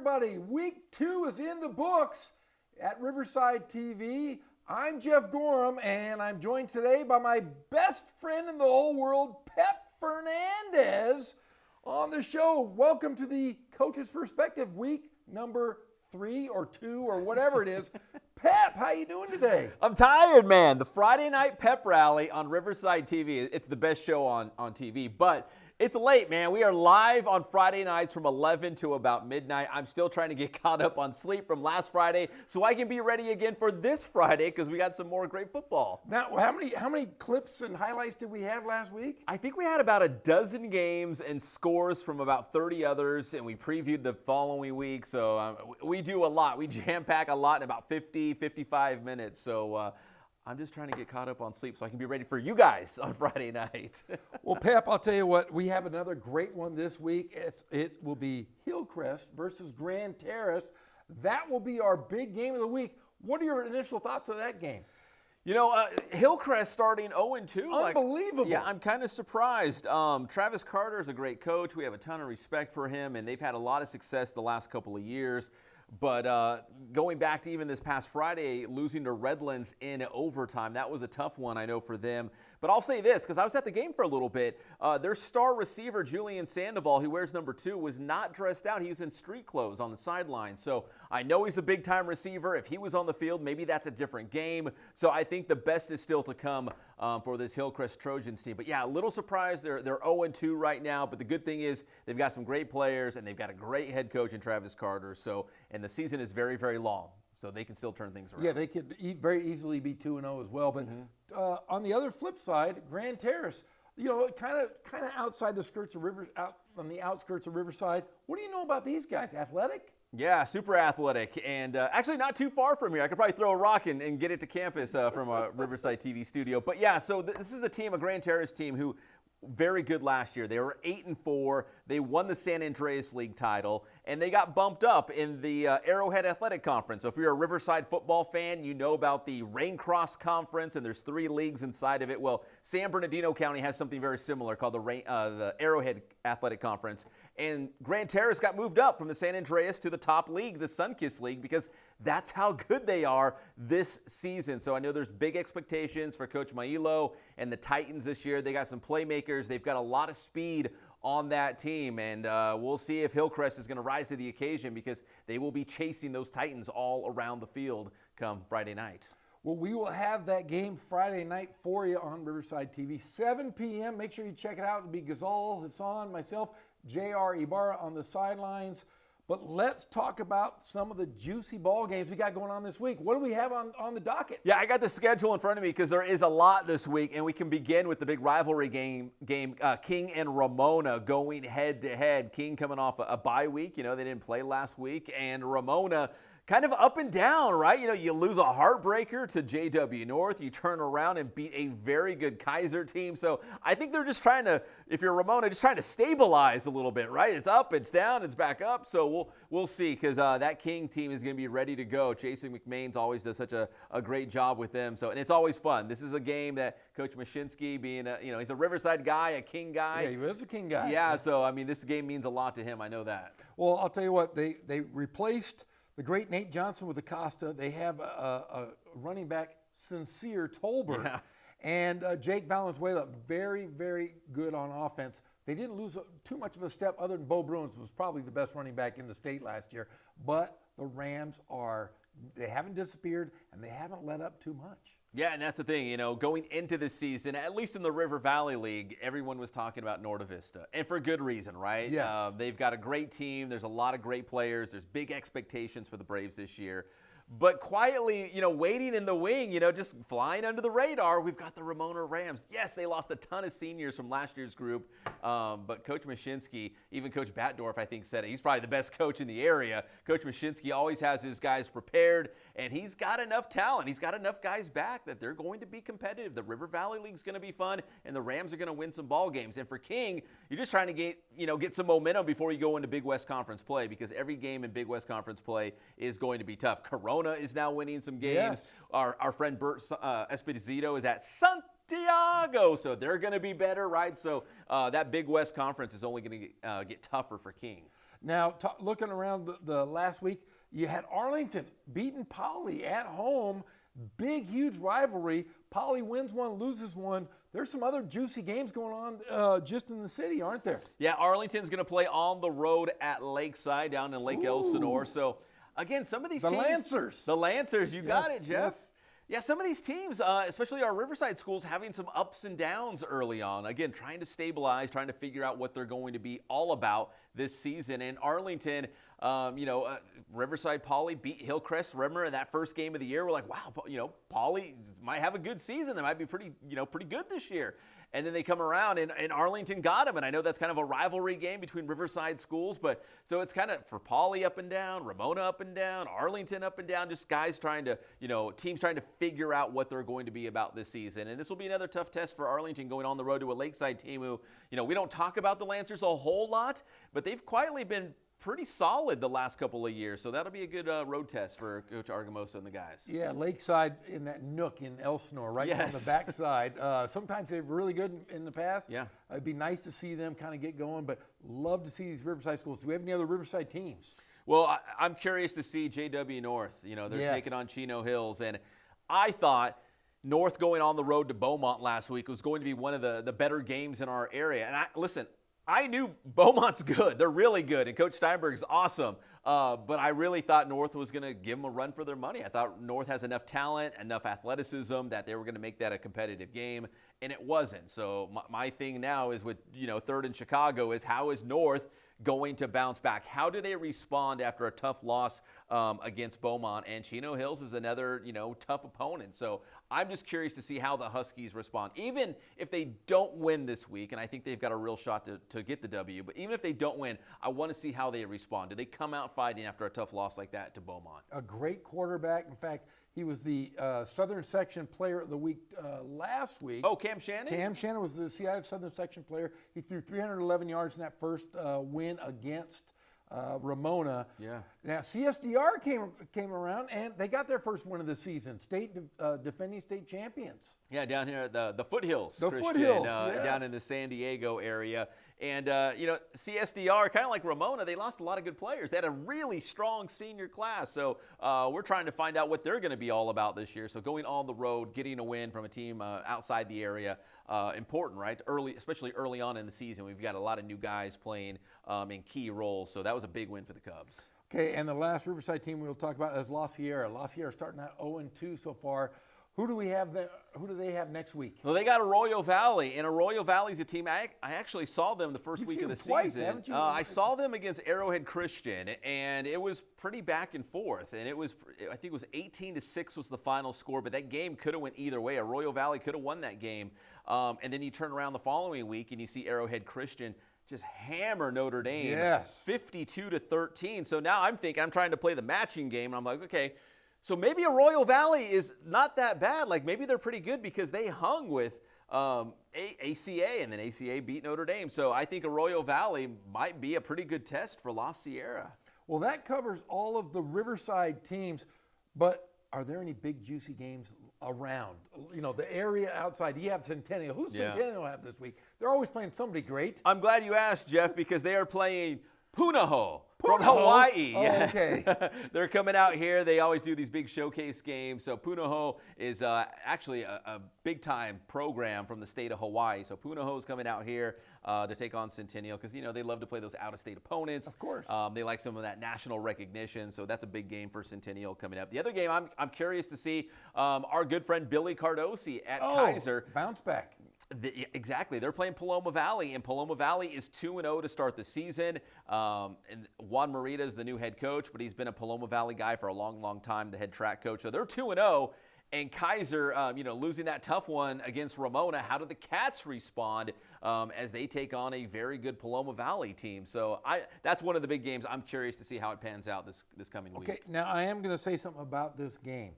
everybody. Week 2 is in the books at Riverside TV. I'm Jeff Gorham, and I'm joined today by my best friend in the whole world, Pep Fernandez, on the show. Welcome to the Coach's Perspective, week number 3 or 2 or whatever it is. Pep, how you doing today? I'm tired, man. The Friday night pep rally on Riverside TV, it's the best show on TV, but it's late, man. We are live on Friday nights from 11 to about midnight. I'm still trying to get caught up on sleep from last Friday so I can be ready again for this Friday because we got some more great football. Now, how many clips and highlights did we have last week? I think we had about a dozen games and scores from about 30 others, and we previewed the following week. So we do a lot. We jam-pack a lot in about 50, 55 minutes. So I'm just trying to get caught up on sleep so I can be ready for you guys on Friday night. Well, Pep, I'll tell you what, we have another great one this week. It will be Hillcrest versus Grand Terrace. That will be our big game of the week. What are your initial thoughts of that game? You know, Hillcrest starting 0-2. Unbelievable. Yeah, I'm kind of surprised. Travis Carter is a great coach. We have a ton of respect for him, and they've had a lot of success the last couple of years. But going back to even this past Friday, losing to Redlands in overtime, that was a tough one, I know, for them. But I'll say this, because I was at the game for a little bit. Their star receiver, Julian Sandoval, who wears number 2, was not dressed out. He was in street clothes on the sideline. So I know he's a big-time receiver. If he was on the field, maybe that's a different game. So I think the best is still to come for this Hillcrest Trojans team. But, yeah, a little surprised. They're 0-2 right now. But the good thing is they've got some great players, and they've got a great head coach in Travis Carter. And the season is very, very long. So they can still turn things around. Yeah, they could very easily be 2-0 as well. But on the other flip side, Grand Terrace, you know, kind of outside the skirts of out on the outskirts of Riverside. What do you know about these guys? Athletic? Yeah, super athletic, and actually not too far from here. I could probably throw a rock and get it to campus from a Riverside TV studio. But yeah, so this is a Grand Terrace team who very good last year. They were 8-4. They won the San Andreas League title, and they got bumped up in the Arrowhead Athletic Conference. So if you're a Riverside football fan, you know about the Raincross Conference, and there's 3 leagues inside of it. Well, San Bernardino County has something very similar called the Arrowhead Athletic Conference. And Grand Terrace got moved up from the San Andreas to the top league, the Sunkist League, because that's how good they are this season. So I know there's big expectations for Coach Mailo and the Titans this year. They got some playmakers. They've got a lot of speed on that team, and we'll see if Hillcrest is going to rise to the occasion because they will be chasing those Titans all around the field come Friday night. Well, we will have that game Friday night for you on Riverside TV, 7 p.m. Make sure you check it out. It'll be Ghazal, Hassan, myself, J.R. Ibarra on the sidelines. But let's talk about some of the juicy ball games we got going on this week. What do we have on the docket? Yeah, I got the schedule in front of me because there is a lot this week, and we can begin with the big rivalry game King and Ramona going head-to-head. King coming off a bye week. You know, they didn't play last week, and Ramona kind of up and down, right? You know, you lose a heartbreaker to JW North. You turn around and beat a very good Kaiser team. So I think they're just trying to, if you're Ramona, just trying to stabilize a little bit, right? It's up, it's down, it's back up. So we'll see because that King team is going to be ready to go. Jason McMains always does such a great job with them. So, and it's always fun. This is a game that Coach Mashinsky, being he's a Riverside guy, a King guy. Yeah, he is a King guy. Yeah, so I mean, this game means a lot to him. I know that. Well, I'll tell you what, they replaced the great Nate Johnson with Acosta. They have a running back, Sincere Tolbert. Yeah. And Jake Valenzuela, very, very good on offense. They didn't lose too much of a step other than Bo Bruins was probably the best running back in the state last year. But the Rams they haven't disappeared, and they haven't let up too much. Yeah, and that's the thing, going into this season, at least in the River Valley League, everyone was talking about Norte Vista, and for good reason, right? Yes. They've got a great team. There's a lot of great players. There's big expectations for the Braves this year. But quietly, waiting in the wing, just flying under the radar, we've got the Ramona Rams. Yes, they lost a ton of seniors from last year's group, but Coach Mashinsky, even Coach Batdorf, I think, said it. He's probably the best coach in the area. Coach Mashinsky always has his guys prepared, and he's got enough talent. He's got enough guys back that they're going to be competitive. The River Valley League's going to be fun, and the Rams are going to win some ball games. And for King, you're just trying to get some momentum before you go into Big West Conference play, because every game in Big West Conference play is going to be tough. Corona is now winning some games. Yes. Our friend Bert Esposito is at Santa Santiago. So they're going to be better, right? So that Big West Conference is only going to get tougher for King. Now, looking around the last week, you had Arlington beating Poly at home. Big, huge rivalry. Poly wins one, loses one. There's some other juicy games going on just in the city, aren't there? Yeah, Arlington's going to play on the road at Lakeside down in Lake Elsinore. So, again, some of these teams. Lancers. The Lancers, you got Yes, it, Jeff. yes. Yeah, some of these teams, especially our Riverside schools, having some ups and downs early on. Again, trying to stabilize, trying to figure out what they're going to be all about this season. And Arlington, Riverside Poly beat Hillcrest. Remember in that first game of the year, we're like, wow, Poly might have a good season. They might be pretty good this year. And then they come around and Arlington got them. And I know that's kind of a rivalry game between Riverside schools, but so it's kind of for Poly up and down, Ramona up and down, Arlington up and down, just guys trying to, teams trying to figure out what they're going to be about this season. And this will be another tough test for Arlington going on the road to a Lakeside team who, we don't talk about the Lancers a whole lot, but they've quietly been pretty solid the last couple of years. So that'll be a good road test for Coach Argamosa and the guys. Yeah, Lakeside in that nook in Elsinore, right on the backside. Sometimes they're really good in the past. Yeah. It'd be nice to see them kind of get going, but love to see these Riverside schools. Do we have any other Riverside teams? Well, I'm curious to see JW North. They're taking on Chino Hills. And I thought North going on the road to Beaumont last week was going to be one of the better games in our area. And I knew Beaumont's good. They're really good, and Coach Steinberg's awesome. But I really thought North was going to give them a run for their money. I thought North has enough talent, enough athleticism that they were going to make that a competitive game, and it wasn't. So my thing now is with, third in Chicago is how is North going to bounce back? How do they respond after a tough loss against Beaumont? And Chino Hills is another, tough opponent. So I'm just curious to see how the Huskies respond. Even if they don't win this week, and I think they've got a real shot to get the W, but even if they don't win, I want to see how they respond. Do they come out fighting after a tough loss like that to Beaumont? A great quarterback. In fact, he was the Southern Section Player of the Week last week. Oh, Cam Shannon? Cam Shannon was the CIF Southern Section Player. He threw 311 yards in that first win against Ramona. Yeah. Now CSDR came around and they got their first win of the season. Defending state champions. Yeah, down here at the Foothills. The Christian, Foothills, yes. Down in the San Diego area. And, CSDR, kind of like Ramona, they lost a lot of good players. They had a really strong senior class. So we're trying to find out what they're going to be all about this year. So going on the road, getting a win from a team outside the area, important, right? Especially early on in the season. We've got a lot of new guys playing in key roles. So that was a big win for the Cubs. Okay, and the last Riverside team we'll talk about is La Sierra. La Sierra starting out 0-2 so far. Who do they have next week? Well, they got Arroyo Valley, and Arroyo Valley's a team. I actually saw them the first week of the season. Haven't you? I saw them against Arrowhead Christian, and it was pretty back and forth. And I think it was 18-6 was the final score, but that game could have went either way. Arroyo Valley could have won that game. And then you turn around the following week and you see Arrowhead Christian just hammer Notre Dame, yes, 52-13. So now I'm trying to play the matching game, and I'm like, okay. So maybe Arroyo Valley is not that bad. Like maybe they're pretty good because they hung with ACA, and then ACA beat Notre Dame. So I think Arroyo Valley might be a pretty good test for La Sierra. Well, that covers all of the Riverside teams, but are there any big juicy games around? The area outside. You have Centennial. Who's Centennial have this week? They're always playing somebody great. I'm glad you asked, Jeff, because they are playing Punahou from Hawaii. Oh, yes. okay. They're coming out here. They always do these big showcase games. So Punahou is actually a big-time program from the state of Hawaii. So Punahou is coming out here to take on Centennial because, they love to play those out-of-state opponents. Of course. They like some of that national recognition. So that's a big game for Centennial coming up. The other game I'm curious to see our good friend Billy Cardosi at Kaiser. Bounce back. Exactly. They're playing Paloma Valley, and Paloma Valley is 2-0 to start the season. And Juan Morita is the new head coach, but he's been a Paloma Valley guy for a long, long time, the head track coach. So they're 2-0. And Kaiser, losing that tough one against Ramona, how do the Cats respond as they take on a very good Paloma Valley team? So that's one of the big games. I'm curious to see how it pans out this coming week. Okay, now I am going to say something about this game.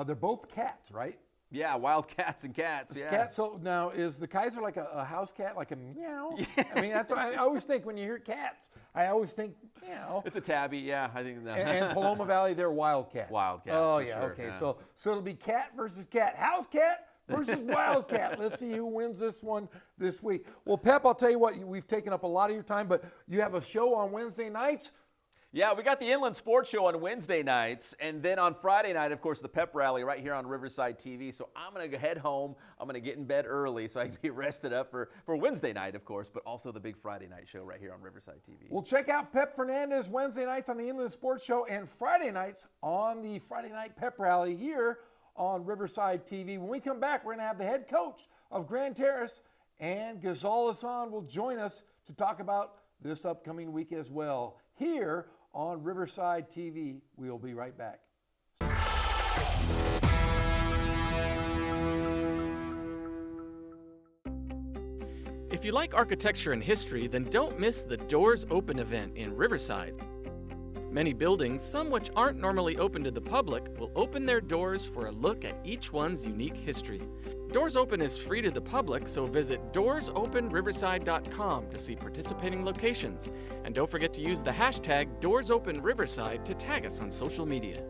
They're both Cats, right? Yeah, Wildcats and Cats. Yeah. Cats. So now, is the Kaiser like a house cat, like a meow? Yeah. I mean, that's what I always think when you hear cats. I always think meow. It's a tabby, yeah. I think. And Paloma Valley, they're Wildcat. Wildcats. Oh yeah, sure, okay. yeah. So it'll be cat versus cat. House cat versus Wildcat. Let's see who wins this one this week. Well, Pep, I'll tell you what, we've taken up a lot of your time, but you have a show on Wednesday nights. Yeah, we got the Inland Sports Show on Wednesday nights, and then on Friday night, of course, the pep rally right here on Riverside TV. So I'm going to head home. I'm going to get in bed early so I can be rested up for Wednesday night, of course, but also the big Friday night show right here on Riverside TV. Well, check out Pep Fernandez Wednesday nights on the Inland Sports Show and Friday nights on the Friday Night Pep Rally here on Riverside TV. When we come back, we're going to have the head coach of Grand Terrace, and Ghazal Hassan will join us to talk about this upcoming week as well here on Riverside TV. We'll be right back. If you like architecture and history, then don't miss the Doors Open event in Riverside. Many buildings, some which aren't normally open to the public, will open their doors for a look at each one's unique history. Doors Open is free to the public, so visit DoorsOpenRiverside.com to see participating locations. And don't forget to use the hashtag DoorsOpenRiverside to tag us on social media.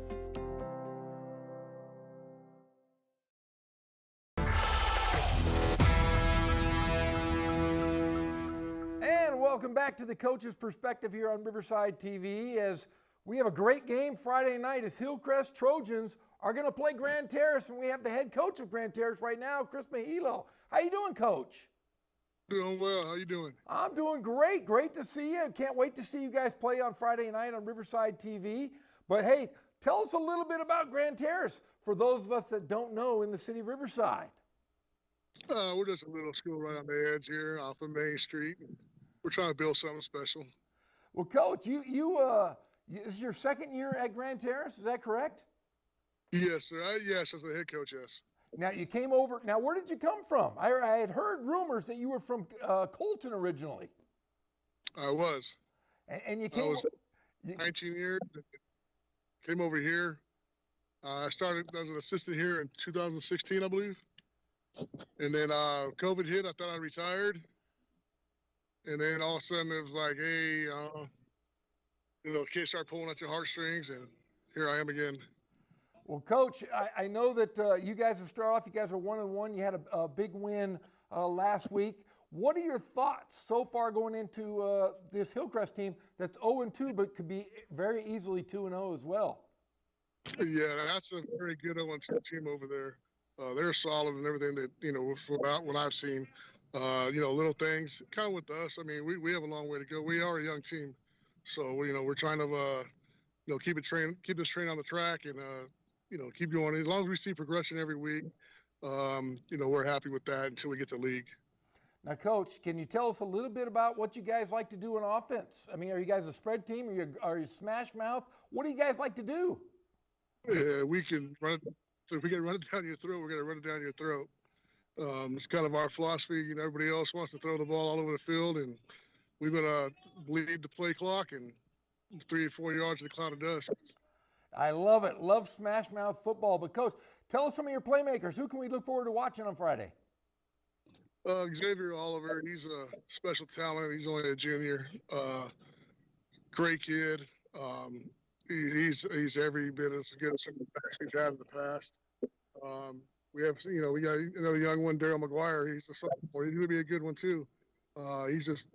And welcome back to the Coach's Perspective here on Riverside TV, as we have a great game Friday night as Hillcrest Trojans are going to play Grand Terrace, and we have the head coach of Grand Terrace right now, Chris Mahilo. How you doing, Coach? Doing well. How you doing? I'm doing great. Great to see you. Can't wait to see you guys play on Friday night on Riverside TV. But hey, tell us a little bit about Grand Terrace for those of us that don't know in the city of Riverside. We're just a little school right on the edge here off of Main Street. We're trying to build something special. Well, Coach, this is your second year at Grand Terrace. Is that correct? Yes, sir. Yes, as the head coach, yes. Now, you came over. Now, where did you come from? I had heard rumors that you were from Colton originally. I was. And you came. I was 19 years. Came over here. I started as an assistant here in 2016, I believe. And then COVID hit. I thought I retired. And then all of a sudden it was like, hey, kids start pulling at your heartstrings, and here I am again. Well, Coach, I know that you guys have started off. You guys are 1-1. You had a big win last week. What are your thoughts so far going into this Hillcrest team that's 0-2, but could be very easily 2-0 as well? Yeah, that's a very good 0-2 team over there. They're solid and everything that, from what I've seen. Little things, kind of with us. I mean, we have a long way to go. We are a young team. So, we're trying to, keep this train on the track and, keep going. As long as we see progression every week, we're happy with that until we get to league. Now, Coach, can you tell us a little bit about what you guys like to do in offense? I mean, are you guys a spread team? Are you smash mouth? What do you guys like to do? Yeah, we can run it. So if we can run it down your throat, we're going to run it down your throat. It's kind of our philosophy. Everybody else wants to throw the ball all over the field, and we're going to bleed the play clock and 3 or 4 yards in a cloud of dust. I love it. Love smash mouth football. But, Coach, tell us some of your playmakers. Who can we look forward to watching on Friday? Xavier Oliver, he's a special talent. He's only a junior. Great kid. He's every bit as good as some of the backs we've had in the past. We got another young one, Daryl McGuire. He's a sophomore. He's going to be a good one too. He's just,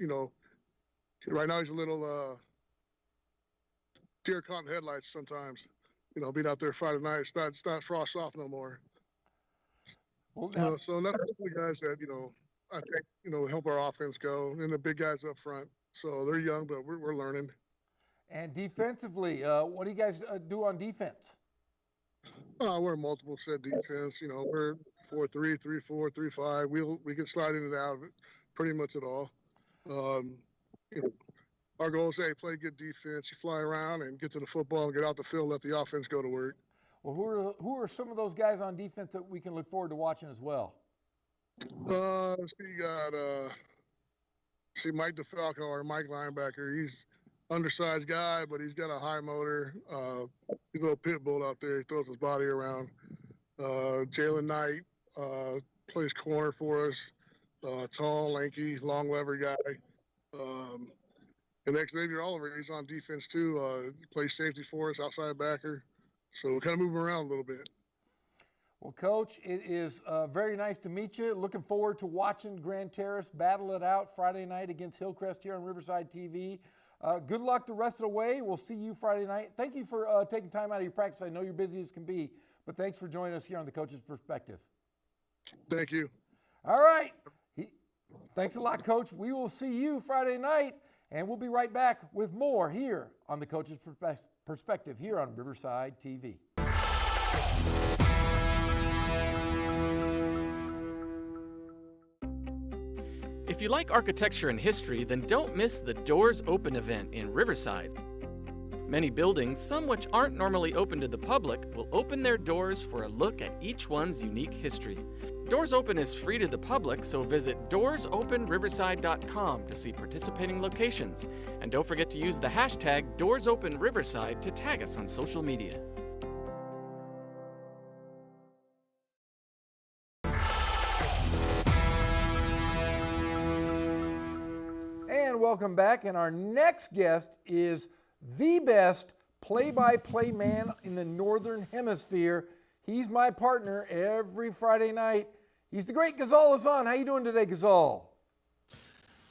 right now he's a little deer caught in headlights sometimes. Being out there Friday night, it's not frost off no more. Well, so that's the guys that I think help our offense go, and the big guys up front. So they're young, but we're learning. And defensively, what do you guys do on defense? We're multiple set defense. We're 4-3, 3-4, 3-5. We can slide in and out of it pretty much at all. Our goal is, hey, play good defense. You fly around and get to the football and get out the field, let the offense go to work. Well, who are some of those guys on defense that we can look forward to watching as well? You got Mike DeFalco, our Mike linebacker. He's undersized guy, but he's got a high motor. He's a little pit bull out there. He throws his body around. Jalen Knight plays corner for us. Tall, lanky, long lever guy. And Xavier Oliver, he's on defense too. He plays safety for us, outside backer. So we kind of move him around a little bit. Well, Coach, it is very nice to meet you. Looking forward to watching Grand Terrace battle it out Friday night against Hillcrest here on Riverside TV. Good luck the rest of the way. We'll see you Friday night. Thank you for taking time out of your practice. I know you're busy as can be, but thanks for joining us here on The Coach's Perspective. Thank you. All right. Thanks a lot, Coach. We will see you Friday night, and we'll be right back with more here on The Coach's Perspective here on Riverside TV. If you like architecture and history, then don't miss the Doors Open event in Riverside. Many buildings, some which aren't normally open to the public, will open their doors for a look at each one's unique history. Doors Open is free to the public, so visit doorsopenriverside.com to see participating locations. And don't forget to use the hashtag DoorsOpenRiverside to tag us on social media. And welcome back. And our next guest is the best play-by-play man in the Northern Hemisphere. He's my partner every Friday night. He's the great Ghazal Hassan. How you doing today, Ghazal?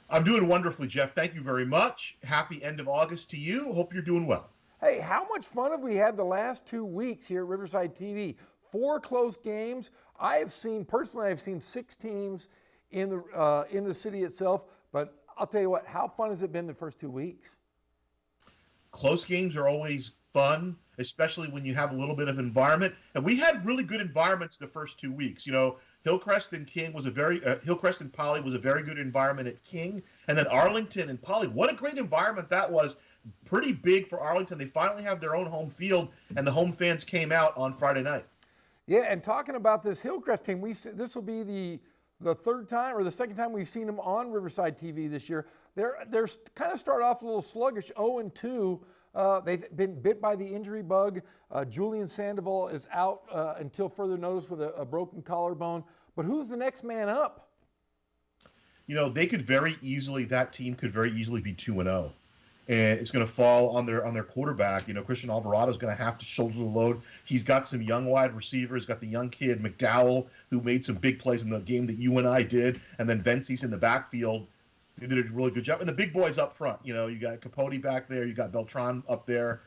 I'm doing wonderfully, Jeff. Thank you very much. Happy end of August to you. Hope you're doing well. Hey, how much fun have we had the last 2 weeks here at Riverside TV? 4 close games. I've seen 6 teams in the city itself, but I'll tell you what, how fun has it been the first 2 weeks? Close games are always fun, especially when you have a little bit of environment. And we had really good environments the first 2 weeks. You know, Hillcrest and Hillcrest and Poly was a very good environment at King, and then Arlington and Poly. What a great environment that was! Pretty big for Arlington. They finally have their own home field, and the home fans came out on Friday night. Yeah, and talking about this Hillcrest team, this will be the third time or the second time we've seen them on Riverside TV this year. They're kind of start off a little sluggish, 0-2. They've been bit by the injury bug. Julian Sandoval is out until further notice with a broken collarbone. But who's the next man up? You know, that team could very easily be 2-0. And it's going to fall on their quarterback. You know, Christian Alvarado is going to have to shoulder the load. He's got some young wide receivers. Got the young kid McDowell, who made some big plays in the game that you and I did. And then Vency's in the backfield. They did a really good job. And the big boys up front. You know, you got Capote back there. You got Beltran up there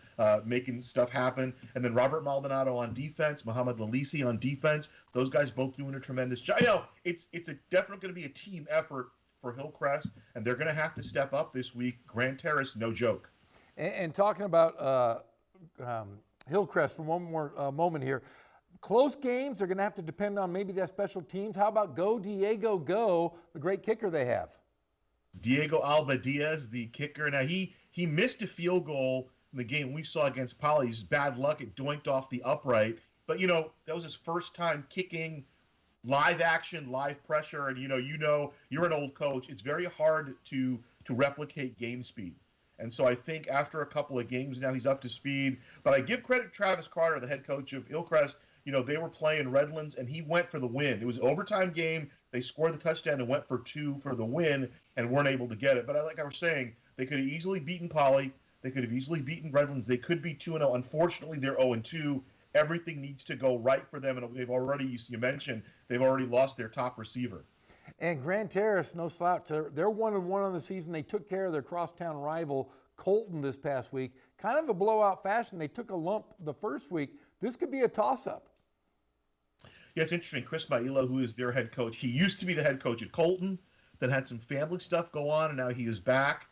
making stuff happen. And then Robert Maldonado on defense. Muhammad Lalisi on defense. Those guys both doing a tremendous job. You know, it's definitely going to be a team effort for Hillcrest, and they're going to have to step up this week. Grand Terrace, no joke. And talking about Hillcrest for one more moment here, close games are going to have to depend on maybe that special teams. How about Go Diego Go, the great kicker they have? Diego Alba Diaz, the kicker. Now, he missed a field goal in the game we saw against Poly's. Bad luck. It doinked off the upright. But, you know, that was his first time kicking live action, live pressure, and you know, you're an old coach. It's very hard to replicate game speed. And so I think after a couple of games now, he's up to speed. But I give credit to Travis Carter, the head coach of Hillcrest. You know, they were playing Redlands, and he went for the win. It was an overtime game. They scored the touchdown and went for 2 for the win and weren't able to get it. But like I was saying, they could have easily beaten Poly. They could have easily beaten Redlands. They could be 2-0. Unfortunately, they're 0-2. Everything needs to go right for them, and they've already, you mentioned, they've already lost their top receiver. And Grand Terrace, no slouch. They're 1-1 on the season. They took care of their crosstown rival, Colton, this past week. Kind of a blowout fashion. They took a lump the first week. This could be a toss-up. Yeah, it's interesting. Chris Mailo, who is their head coach, he used to be the head coach at Colton, then had some family stuff go on, and now he is back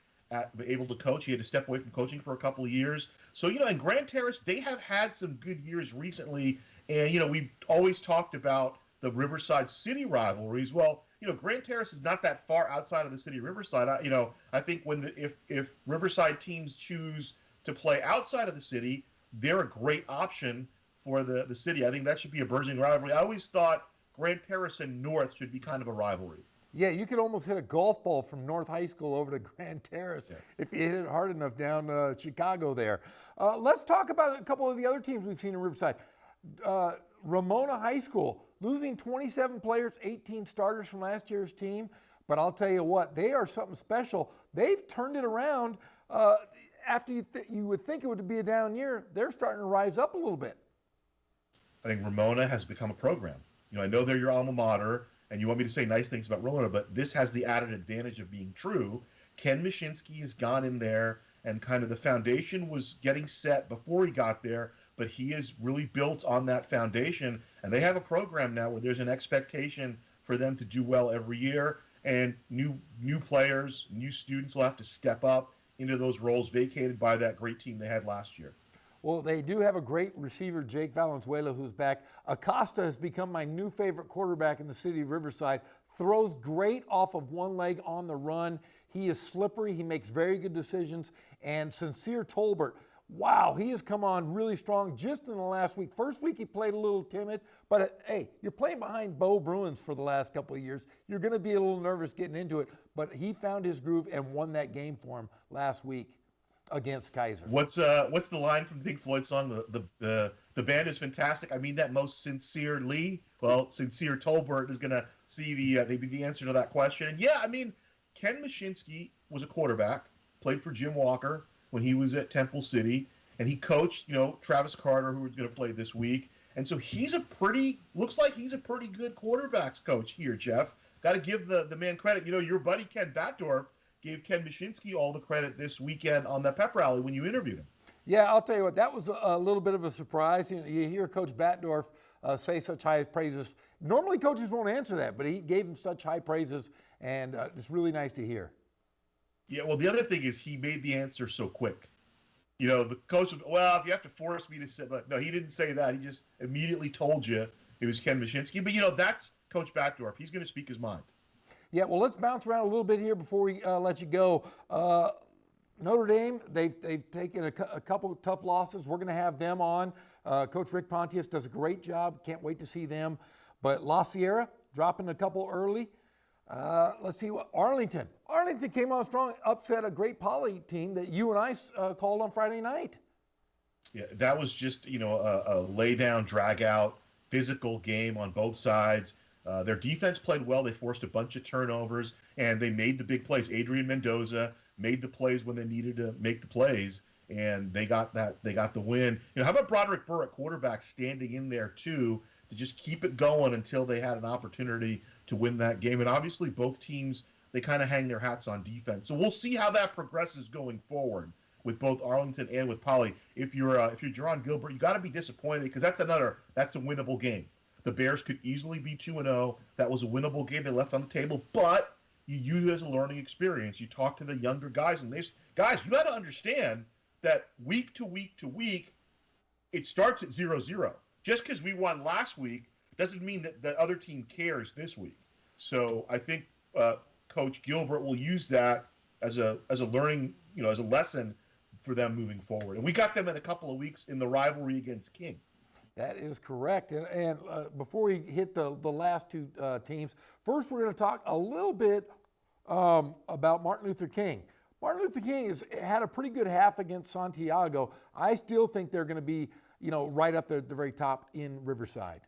able to coach. He had to step away from coaching for a couple of years. So, you know, in Grand Terrace, they have had some good years recently. And, you know, we've always talked about the Riverside City rivalries. Well, you know, Grand Terrace is not that far outside of the city of Riverside. I think if Riverside teams choose to play outside of the city, they're a great option for the city. I think that should be a burgeoning rivalry. I always thought Grand Terrace and North should be kind of a rivalry. Yeah, you could almost hit a golf ball from North High School over to Grand Terrace if you hit it hard enough down Chicago there. Let's talk about a couple of the other teams we've seen in Riverside. Ramona High School, losing 27 players, 18 starters from last year's team. But I'll tell you what, they are something special. They've turned it around. After you would think it would be a down year, they're starting to rise up a little bit. I think Ramona has become a program. I know they're your alma mater, and you want me to say nice things about Ramona, but this has the added advantage of being true. Ken Mashinsky has gone in there, and kind of the foundation was getting set before he got there, but he has really built on that foundation, and they have a program now where there's an expectation for them to do well every year, and new players, new students will have to step up into those roles vacated by that great team they had last year. Well, they do have a great receiver, Jake Valenzuela, who's back. Acosta has become my new favorite quarterback in the city of Riverside. Throws great off of one leg on the run. He is slippery. He makes very good decisions. And Sincere Tolbert, wow, he has come on really strong just in the last week. First week he played a little timid, but hey, you're playing behind Bo Bruins for the last couple of years. You're going to be a little nervous getting into it, but he found his groove and won that game for him last week against Kaiser. What's the line from the Pink Floyd song? The band is fantastic. I mean that most sincerely. Well, Sincere Tolbert is going to see the answer to that question. And yeah, I mean, Ken Mashinsky was a quarterback, played for Jim Walker when he was at Temple City, and he coached, Travis Carter, who was going to play this week. And so looks like he's a pretty good quarterbacks coach here, Jeff. Got to give the man credit. Your buddy Ken Batdorf gave Ken Mashinsky all the credit this weekend on the pep rally when you interviewed him. Yeah, I'll tell you what, that was a little bit of a surprise. You hear Coach Batdorf say such high praises. Normally coaches won't answer that, but he gave him such high praises, and it's really nice to hear. Yeah, well, the other thing is he made the answer so quick. The coach, well, if you have to force me to say, but no, he didn't say that. He just immediately told you it was Ken Mashinsky. But, that's Coach Batdorf. He's going to speak his mind. Yeah, well, let's bounce around a little bit here before we let you go. Notre Dame, they've taken a couple of tough losses. We're going to have them on. Coach Rick Pontius does a great job. Can't wait to see them. But La Sierra, dropping a couple early. Let's see what Arlington. Arlington came on strong, upset a great Poly team that you and I called on Friday night. Yeah, that was just, a lay down, drag out, physical game on both sides. Their defense played well. They forced a bunch of turnovers, and they made the big plays. Adrian Mendoza made the plays when they needed to make the plays, and they got the win. How about Broderick Burr at quarterback standing in there too to just keep it going until they had an opportunity to win that game? And obviously both teams, they kind of hang their hats on defense. So we'll see how that progresses going forward with both Arlington and with Poly. If you're Jerron Gilbert, you got to be disappointed because that's a winnable game. The Bears could easily be 2-0. That was a winnable game they left on the table, but you use it as a learning experience. You talk to the younger guys, and guys, you got to understand that week to week to week, it starts at 0-0. Just because we won last week doesn't mean that the other team cares this week. So I think Coach Gilbert will use that as a learning, as a lesson for them moving forward. And we got them in a couple of weeks in the rivalry against King. That is correct. And before we hit the last two teams, first we're going to talk a little bit about Martin Luther King. Martin Luther King has had a pretty good half against Santiago. I still think they're going to be, right up there at the very top in Riverside.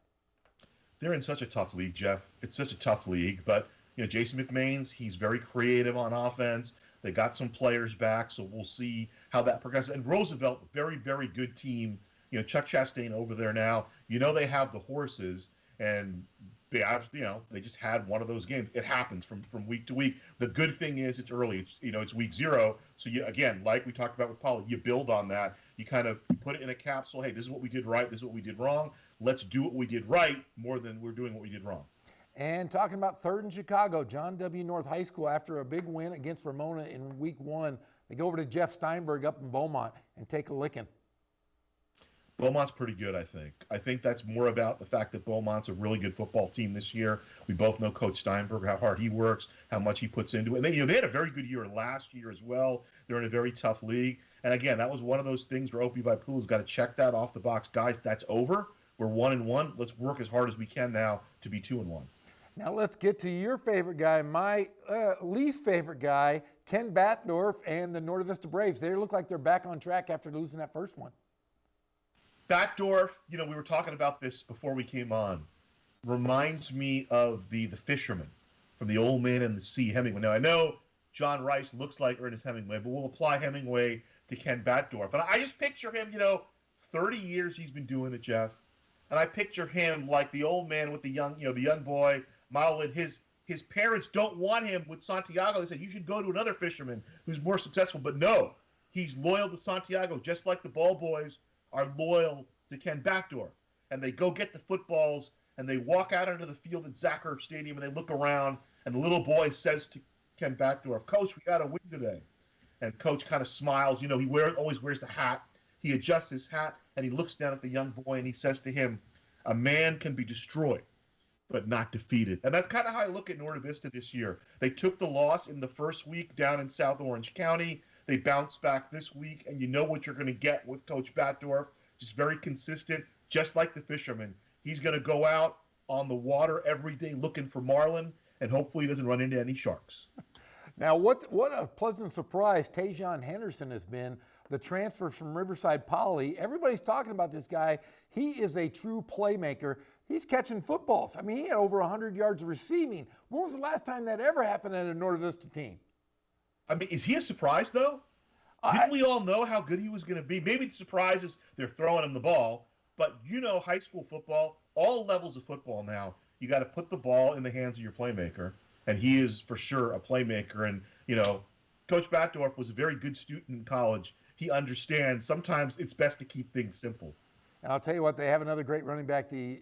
They're in such a tough league, Jeff. It's such a tough league. But, Jason McMains, he's very creative on offense. They got some players back, so we'll see how that progresses. And Roosevelt, very, very good team. Chuck Chastain over there now. They have the horses, and they just had one of those games. It happens from week to week. The good thing is it's early. It's week 0. So again, like we talked about with Paulie, you build on that. You kind of put it in a capsule. Hey, this is what we did right. This is what we did wrong. Let's do what we did right more than we're doing what we did wrong. And talking about third in Chicago, John W. North High School, after a big win against Ramona in week 1, they go over to Jeff Steinberg up in Beaumont and take a licking. Beaumont's pretty good, I think. I think that's more about the fact that Beaumont's a really good football team this year. We both know Coach Steinberg, how hard he works, how much he puts into it. And they had a very good year last year as well. They're in a very tough league. And again, that was one of those things where Opie Vaipulu's got to check that off the box. Guys, that's over. We're 1-1. Let's work as hard as we can now to be 2-1. Now let's get to your favorite guy, my least favorite guy, Ken Batdorf and the Norte Vista Braves. They look like they're back on track after losing that first one. Batdorf, we were talking about this before we came on, reminds me of the fisherman from The Old Man and the Sea, Hemingway. Now, I know John Rice looks like Ernest Hemingway, but we'll apply Hemingway to Ken Batdorf. And I just picture him, 30 years he's been doing it, Jeff. and I picture him like the old man with the young boy modeling. His parents don't want him with Santiago. They said, you should go to another fisherman who's more successful. But no, he's loyal to Santiago, just like the ball boys are loyal to Ken Backdorf. And they go get the footballs, and they walk out onto the field at Zacher Stadium, and they look around, and the little boy says to Ken Backdorf, Coach, we got to win today. And Coach kind of smiles. He always wears the hat. He adjusts his hat, and he looks down at the young boy, and he says to him, a man can be destroyed, but not defeated. And that's kind of how I look at Norte Vista this year. They took the loss in the first week down in South Orange County. They bounced back this week, and you know what you're going to get with Coach Backdorf. Just very consistent, just like the fisherman. He's going to go out on the water every day looking for marlin, and hopefully he doesn't run into any sharks. Now, what a pleasant surprise Tajon Henderson has been, the transfer from Riverside Poly. Everybody's talking about this guy. He is a true playmaker. He's catching footballs. I mean, he had over 100 yards receiving. When was the last time that ever happened at a Norte Vista team? I mean, is he a surprise, though? Didn't we all know how good he was going to be? Maybe the surprise is they're throwing him the ball, but high school football, all levels of football now, you got to put the ball in the hands of your playmaker, and he is for sure a playmaker. And, Coach Backdorf was a very good student in college. He understands sometimes it's best to keep things simple. And I'll tell you what, they have another great running back, the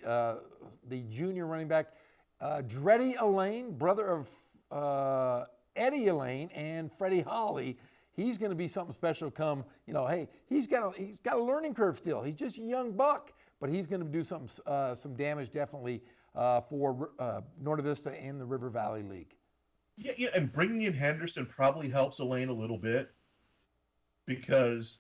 junior running back, Dreddy Elaine, brother of Eddie Elaine and Freddie Holly. He's going to be something special come, hey, he's got a learning curve still. He's just a young buck, but he's going to do some damage definitely for Norte Vista and the River Valley League. Yeah, and bringing in Henderson probably helps Elaine a little bit because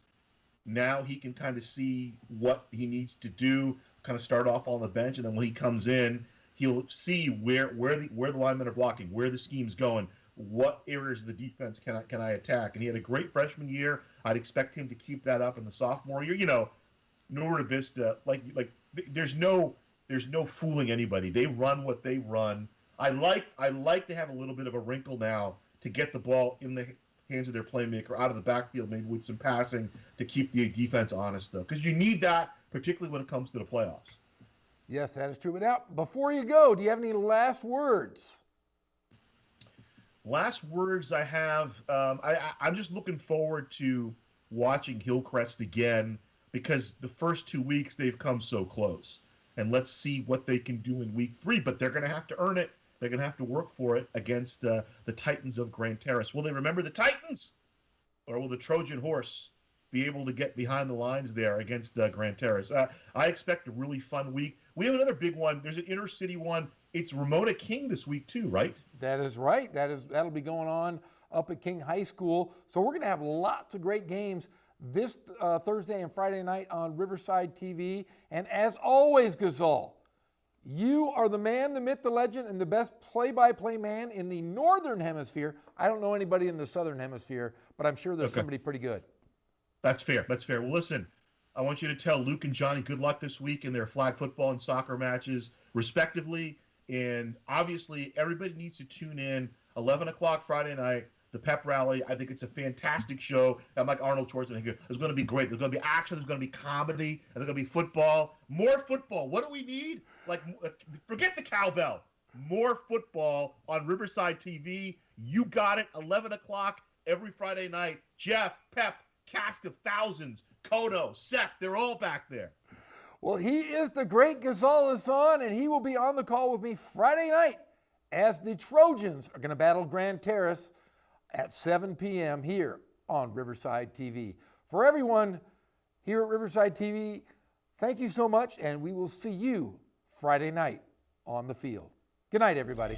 now he can kind of see what he needs to do, kind of start off on the bench, and then when he comes in, he'll see where the linemen are blocking, where the scheme's going, what areas of the defense can I attack. And he had a great freshman year. I'd expect him to keep that up in the sophomore year. Norte Vista, like there's no fooling anybody. They run what they run. I like to have a little bit of a wrinkle now to get the ball in the hands of their playmaker out of the backfield, maybe with some passing to keep the defense honest, though, because you need that, particularly when it comes to the playoffs. Yes, that is true. But now, before you go, do you have any last words? Last words I have, I'm just looking forward to watching Hillcrest again because the first 2 weeks they've come so close. And let's see what they can do in week 3, but they're going to have to earn it. They're going to have to work for it against the Titans of Grand Terrace. Will they remember the Titans? Or will the Trojan horse be able to get behind the lines there against Grand Terrace? I expect a really fun week. We have another big one. There's an inner city one. It's Ramona King this week too, right? That is right. That'll be going on up at King High School. So we're going to have lots of great games this Thursday and Friday night on Riverside TV. And as always, Gazal, you are the man, the myth, the legend, and the best play-by-play man in the Northern Hemisphere. I don't know anybody in the Southern Hemisphere, but I'm sure there's somebody pretty good. That's fair. Well, listen, I want you to tell Luke and Johnny good luck this week in their flag football and soccer matches, respectively. And obviously, everybody needs to tune in 11 o'clock Friday night, the pep rally. I think it's a fantastic show. I'm like Arnold Schwarzenegger. It's going to be great. There's going to be action. There's going to be comedy. And there's going to be football. More football. What do we need? Forget the cowbell. More football on Riverside TV. You got it. 11 o'clock every Friday night. Jeff, Pep, cast of thousands, Kodo, Seth, they're all back there. Well, he is the great Gazal Hassan, and he will be on the call with me Friday night as the Trojans are going to battle Grand Terrace at 7 p.m. here on Riverside TV. For everyone here at Riverside TV, thank you so much, and we will see you Friday night on the field. Good night, everybody.